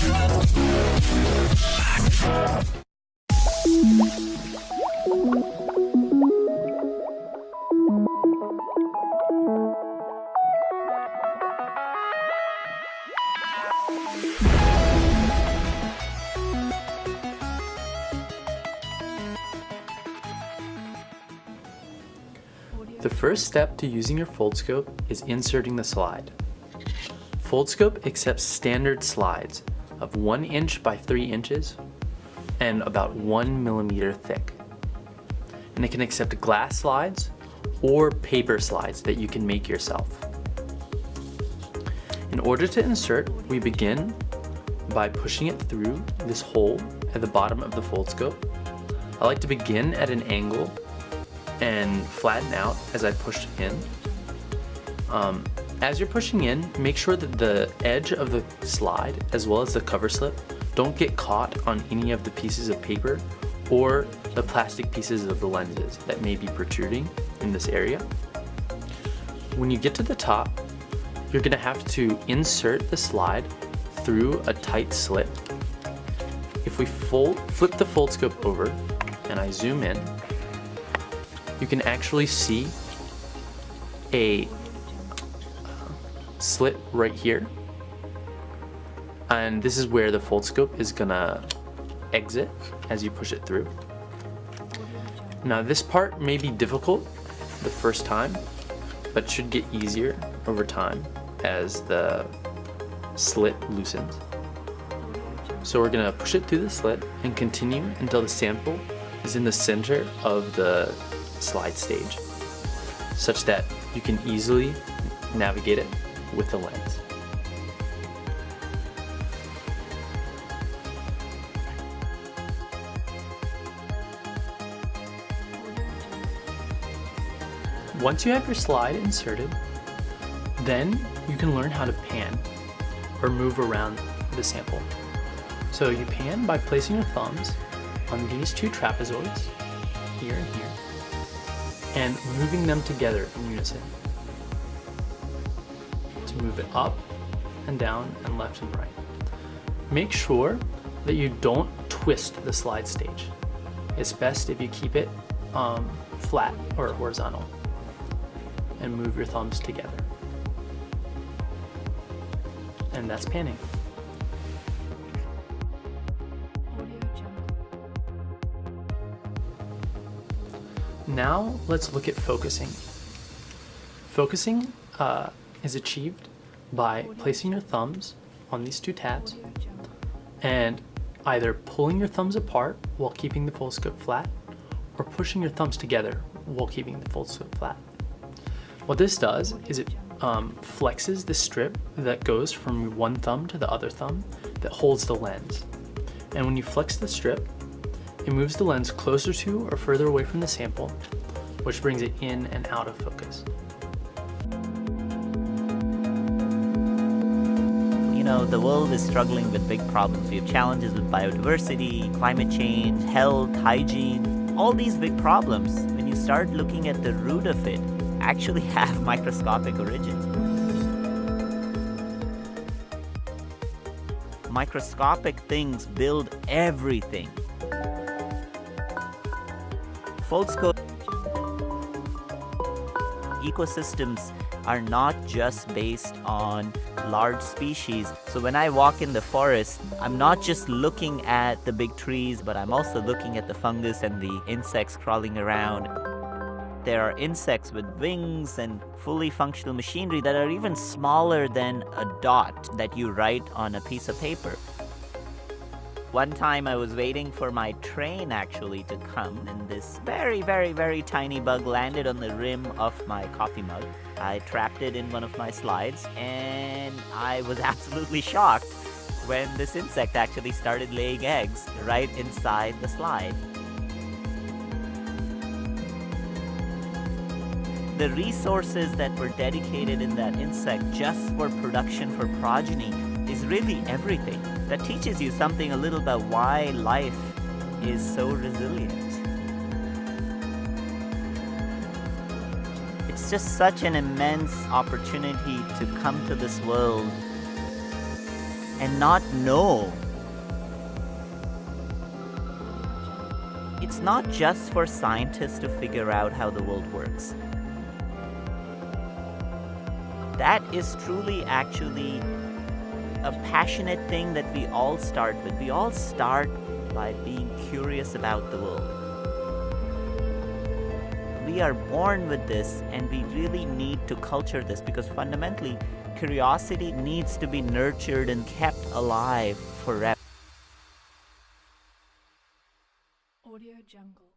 The first step to using your Foldscope is inserting the slide. Foldscope accepts standard slides of 1 inch by 3 inches and about 1 millimeter thick. And it can accept glass slides or paper slides that you can make yourself. In order to insert, we begin by pushing it through this hole at the bottom of the Foldscope. I like to begin at an angle and flatten out as I push in. As you're pushing in, make sure that the edge of the slide as well as the cover slip don't get caught on any of the pieces of paper or the plastic pieces of the lenses that may be protruding in this area. When you get to the top, you're going to have to insert the slide through a tight slit. If we flip the Foldscope over and I zoom in, you can actually see a slit right here, and this is where the Foldscope is gonna exit as you push it through. Now this part may be difficult the first time, but should get easier over time as the slit loosens. So we're gonna push it through the slit and continue until the sample is in the center of the slide stage, such that you can easily navigate it with the lens. Once you have your slide inserted, then you can learn how to pan or move around the sample. So you pan by placing your thumbs on these two trapezoids, here and here, and moving them together in unison to move it up and down and left and right. Make sure that you don't twist the slide stage. It's best if you keep it flat or horizontal and move your thumbs together. And that's panning. Now let's look at focusing. Focusing is achieved by placing your thumbs on these two tabs and either pulling your thumbs apart while keeping the Foldscope flat or pushing your thumbs together while keeping the Foldscope flat. What this does is it flexes the strip that goes from one thumb to the other thumb that holds the lens. And when you flex the strip, it moves the lens closer to or further away from the sample, which brings it in and out of focus. You know, the world is struggling with big problems. We have challenges with biodiversity, climate change, health, hygiene, all these big problems, when you start looking at the root of it, actually have microscopic origins. Microscopic things build everything. Foldscope ecosystems are not just based on large species. So when I walk in the forest, I'm not just looking at the big trees, but I'm also looking at the fungus and the insects crawling around. There are insects with wings and fully functional machinery that are even smaller than a dot that you write on a piece of paper. One time I was waiting for my train actually to come, and this very, very, very tiny bug landed on the rim of my coffee mug. I trapped it in one of my slides, and I was absolutely shocked when this insect actually started laying eggs right inside the slide. The resources that were dedicated in that insect just for production for progeny is really everything. That teaches you something a little about why life is so resilient. It's just such an immense opportunity to come to this world and not know. It's not just for scientists to figure out how the world works. That is truly actually a passionate thing that we all start with. We all start by being curious about the world. We are born with this, and we really need to culture this, because fundamentally, curiosity needs to be nurtured and kept alive forever. Audio Jungle.